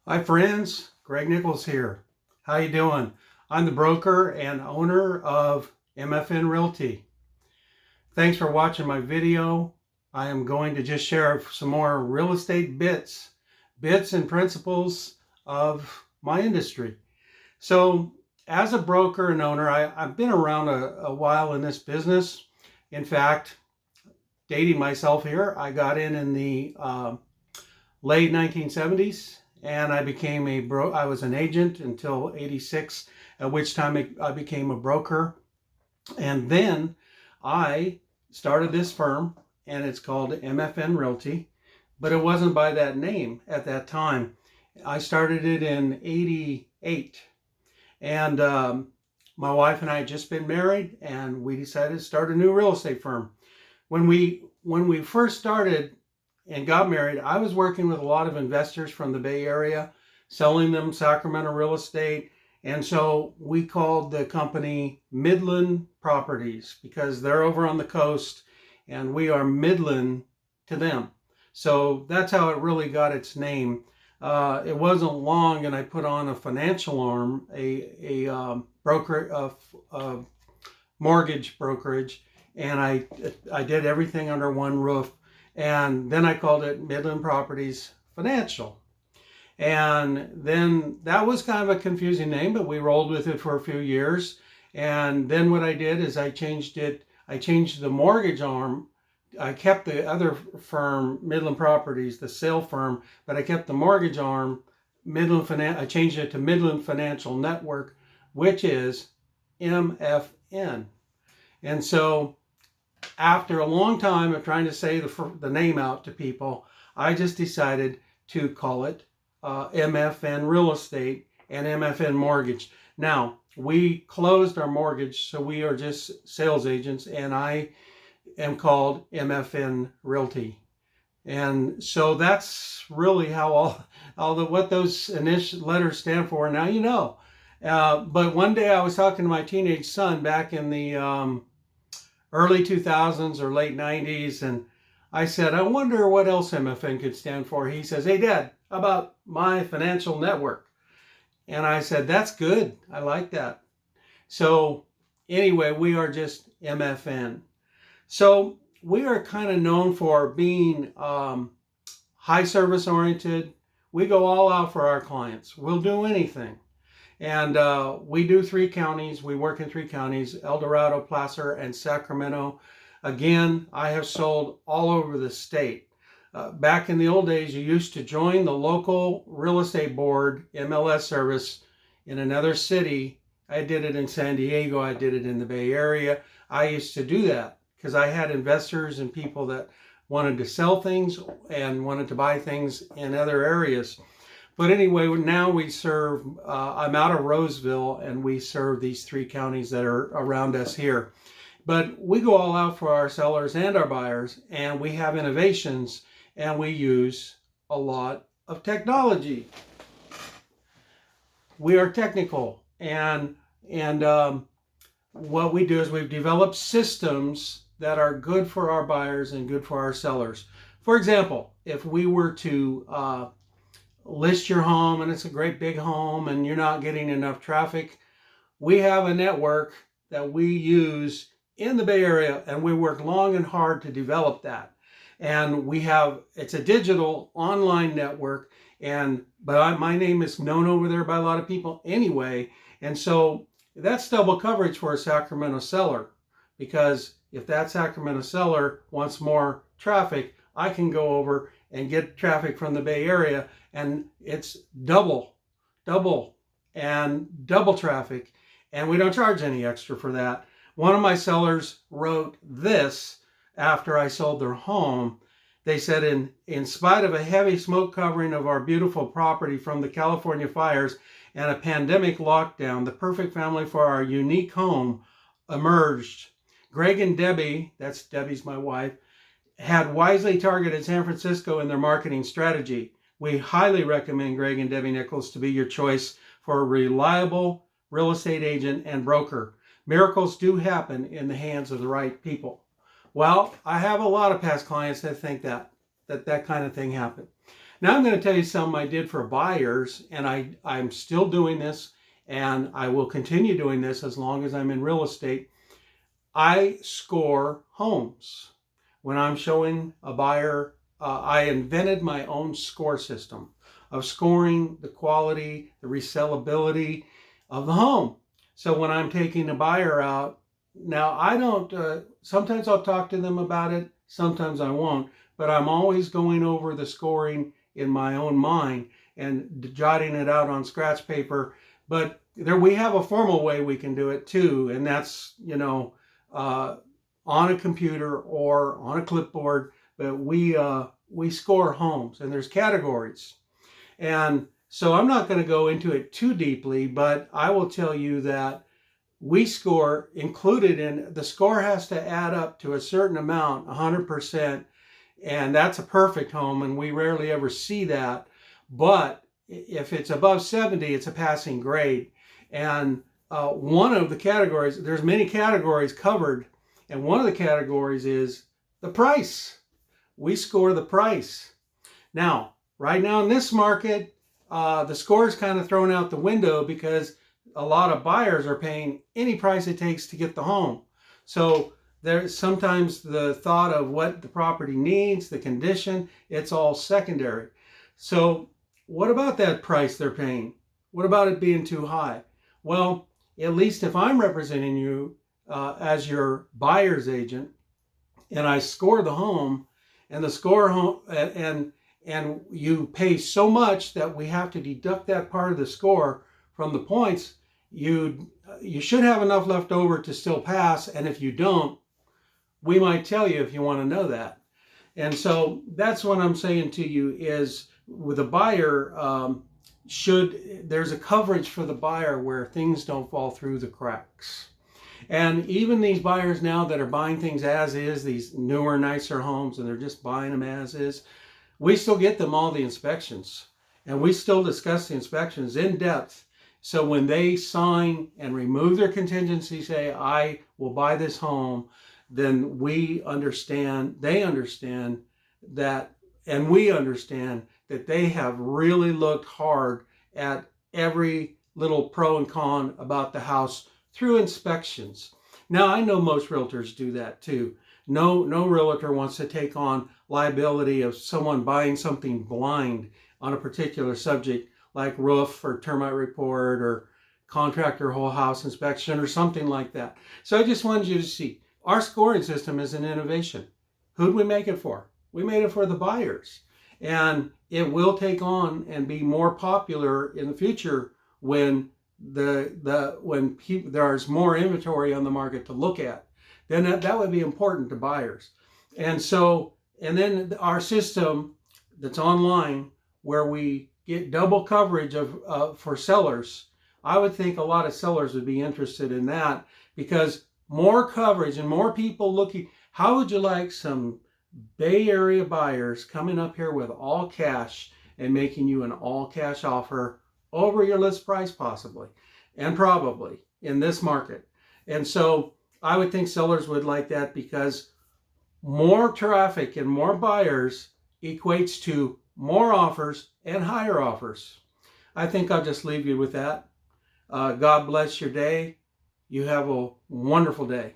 Hi friends, Greg Nichols here. How you doing? I'm the broker and owner of MFN Realty. Thanks for watching my video. I am going to just share some more real estate bits and principles of my industry. So as a broker and owner, I've been around a while in this business. In fact, dating myself here, I got in the late 1970s, and I was an agent until 86, at which time I became a broker. And then I started this firm, and it's called MFN Realty, but it wasn't by that name at that time. I started it in 88, and my wife and I had just been married, and we decided to start a new real estate firm. When we first started and got married, I was working with a lot of investors from the Bay Area, selling them Sacramento real estate. And so we called the company Midland Properties because they're over on the coast and we are Midland to them. So that's how it really got its name. It wasn't long and I put on a financial arm, a mortgage brokerage, and I did everything under one roof. And then I called it Midland Properties Financial. And then that was kind of a confusing name, but we rolled with it for a few years. And then what I did is I changed the mortgage arm. I kept the other firm, Midland Properties, the sale firm, but I kept the mortgage arm, I changed it to Midland Financial Network, which is MFN. And so after a long time of trying to say the name out to people, I just decided to call it MFN Real Estate and MFN Mortgage. Now, we closed our mortgage, so we are just sales agents, and I am called MFN Realty. And so that's really how what those initial letters stand for. Now you know. But one day I was talking to my teenage son back in the early 2000s or late 90s, and I said, I wonder what else MFN could stand for. He says, hey Dad, how about my financial network? And I said, that's good, I like that. So anyway, we are just MFN. So we are kind of known for being high service oriented. We go all out for our clients. We'll do anything. And we do 3 counties. We work in 3 counties, El Dorado, Placer, and Sacramento. Again, I have sold all over the state. Back in the old days, you used to join the local real estate board, MLS service, in another city. I did it in San Diego. I did it in the Bay Area. I used to do that because I had investors and people that wanted to sell things and wanted to buy things in other areas. But anyway, now we serve, I'm out of Roseville, and we serve these 3 counties that are around us here. But we go all out for our sellers and our buyers, and we have innovations, and we use a lot of technology. We are technical, and what we do is we've developed systems that are good for our buyers and good for our sellers. For example, if we were to list your home and it's a great big home and you're not getting enough traffic, we have a network that we use in the Bay Area, and we work long and hard to develop that. And it's a digital online network, but my name is known over there by a lot of people anyway. And so that's double coverage for a Sacramento seller, because if that Sacramento seller wants more traffic, I can go over and get traffic from the Bay Area, and it's double traffic, and we don't charge any extra for that. One of my sellers wrote this after I sold their home. They said, in spite of a heavy smoke covering of our beautiful property from the California fires and a pandemic lockdown, the perfect family for our unique home emerged. Greg and Debbie, that's Debbie's my wife, had wisely targeted San Francisco in their marketing strategy. We highly recommend Greg and Debbie Nichols to be your choice for a reliable real estate agent and broker. Miracles do happen in the hands of the right people. Well, I have a lot of past clients that think that kind of thing happened. Now I'm going to tell you something I did for buyers, and I'm still doing this, and I will continue doing this as long as I'm in real estate. I score homes. When I'm showing a buyer, I invented my own score system of scoring the quality, the resellability of the home. So when I'm taking a buyer out, now I don't, sometimes I'll talk to them about it, sometimes I won't, but I'm always going over the scoring in my own mind and jotting it out on scratch paper. But there, we have a formal way we can do it too, and that's, on a computer or on a clipboard. But we score homes, and there's categories. And so I'm not going to go into it too deeply, but I will tell you that we score included in the score has to add up to a certain amount, 100%, and that's a perfect home, and we rarely ever see that. But if it's above 70, it's a passing grade. And one of the categories, there's many categories covered, and one of the categories is the price. We score the price. Now, right now in this market, the score is kind of thrown out the window because a lot of buyers are paying any price it takes to get the home. So there's sometimes the thought of what the property needs, the condition, it's all secondary. So what about that price they're paying? What about it being too high? Well, at least if I'm representing you as your buyer's agent, and I score the home, and the score home, and you pay so much that we have to deduct that part of the score from the points, you should have enough left over to still pass. And if you don't, we might tell you if you want to know that. And so that's what I'm saying to you is with a buyer, there's a coverage for the buyer where things don't fall through the cracks. And even these buyers now that are buying things as is, these newer, nicer homes, and they're just buying them as is, we still get them all the inspections, and we still discuss the inspections in depth. So when they sign and remove their contingency, say, I will buy this home, then we understand, they understand that, and we understand that they have really looked hard at every little pro and con about the house through inspections. Now, I know most realtors do that too. No realtor wants to take on liability of someone buying something blind on a particular subject like roof or termite report or contractor whole house inspection or something like that. So I just wanted you to see our scoring system is an innovation. Who'd we make it for? We made it for the buyers. And it will take on and be more popular in the future when there's more inventory on the market to look at. Then that would be important to buyers. And then our system that's online where we get double coverage for sellers, I would think a lot of sellers would be interested in that because more coverage and more people looking. How would you like some Bay Area buyers coming up here with all cash and making you an all cash offer over your list price possibly and probably in this market? And so I would think sellers would like that because more traffic and more buyers equates to more offers and higher offers. I think I'll just leave you with that. God bless your day. You have a wonderful day.